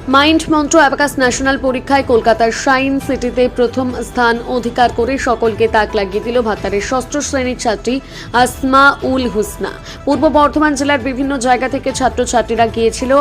Mind মন্ত্র abacus national পরীক্ষায় কলকাতার সায়েন্স সিটিতে প্রথম স্থান অধিকার করে সকলকে তাক লাগিয়ে দিল ভাতারের ষষ্ঠ শ্রেণীর ছাত্রী আসমা উল হুসনা। পূর্ব বর্ধমান জেলার বিভিন্ন জায়গা থেকে ছাত্রছাত্রীরা গিয়েছিল,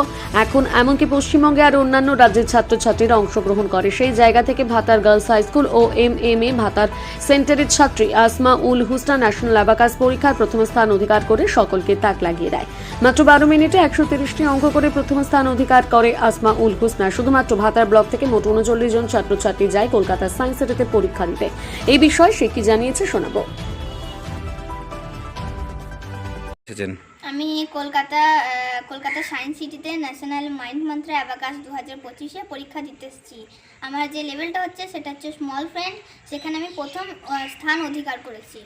এখন এমনকি পশ্চিমবঙ্গে আর অন্যান্য রাজ্যের ছাত্রছাত্রীরা অংশগ্রহণ করে। সেই জায়গা থেকে ভাতার গার্লস হাই স্কুল ও MMA ভাতার সেন্টারের ছাত্রী আসমা উল হুসনা ন্যাশনাল অ্যাবাকাস পরীক্ষায় প্রথম স্থান অধিকার করে সকলকে তাক লাগিয়ে দেয়। মাত্র 12 মিনিটে 130টি অঙ্ক করে প্রথম স্থান অধিকার করে আসমা উল হুসনা। শুধুমাত্র ভাতার ব্লক থেকে মোট 39 জন ছাত্রছাত্রী যায় কলকাতার সায়েন্স সিটিতে পরীক্ষা দিতে। এই বিষয়ে সে কি জানিয়েছে শোনাবো। আমি কলকাতা সায়েন্স সিটিতে ন্যাশনাল মাইন্ড মন্ত্র অ্যাবাকাস 2025-এ পরীক্ষা দিতে এসেছি। আমার যে লেভেলটা হচ্ছে সেটা হচ্ছে স্মল ফ্রেন্ড, সেখানে আমি প্রথম স্থান অধিকার করেছি।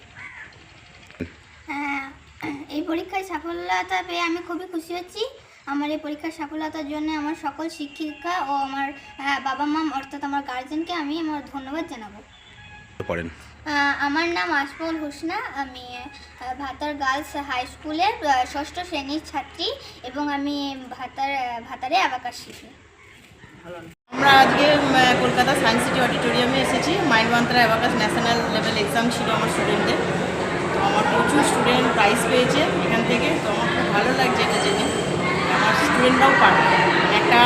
এই পরীক্ষায় সাফল্যতা পেয়ে আমি খুবই খুশি হচ্ছি। আমার এই পরীক্ষার সাফল্যতার জন্য আমার সকল শিক্ষিকা ও আমার বাবা মা অর্থাৎ আমার গার্জেনকে আমি আমার ধন্যবাদ জানাবো। আমার নাম আসমা উল হুসনা, আমি ভাতার গার্লস হাই স্কুলের ষষ্ঠ শ্রেণীর ছাত্রী এবং আমি ভাতারে অ্যাবাকাস শিখি। আমরা আজকে কলকাতা সায়েন্স সিটি অডিটোরিয়ামে এসেছি। মাইন্ড মন্ত্র অ্যাবাকাস ন্যাশনাল লেভেল এক্সাম ছিল আমার স্টুডেন্টদের। তো আমার প্রচুর স্টুডেন্ট প্রাইজ পেয়েছে এখান থেকে, তো আমার খুব ভালো লাগছে এটা জেনে। আমার স্টুডেন্টরাও পারে একটা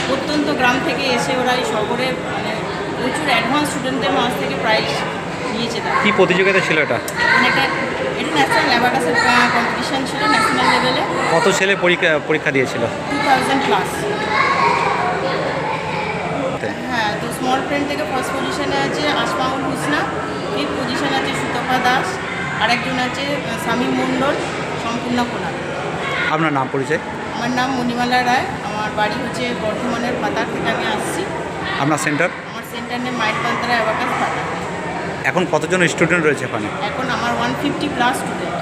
প্রত্যন্ত গ্রাম থেকে এসে ওরা এই শহরে মানে প্রচুর অ্যাডভান্স স্টুডেন্টদের মাঝ থেকে প্রাইজ নিয়েছে। কি প্রতিযোগিতা ছিল এটা? এটা ন্যাশনাল অ্যাবাকাসের কম্পিটিশান ছিল ন্যাশনাল লেভেলে। কত ছেলে পরীক্ষা দিয়েছিল? 2000+। হ্যাঁ, তো স্মল ফ্রেন্ড থেকে ফার্স্ট পজিশনে আছে আসমা উল হুসনা, ফিফথ পজিশনে আছে সুতপা দাস, আরেকজন আছে শামীম মণ্ডল, সম্পূর্ণ কোনার। আপনার নাম পরিচয়? আমার নাম মণিমালা রায়, আমার বাড়ি হচ্ছে বর্ধমানের ভাতার থেকে আমি আসছি। আপনার সেন্টার? আমার সেন্টার নেম মাইন্ড মন্ত্র অ্যাবাকাস ভাতার। এখন কতজন স্টুডেন্ট রয়েছে ওখানে? এখন আমার 150+ স্টুডেন্ট।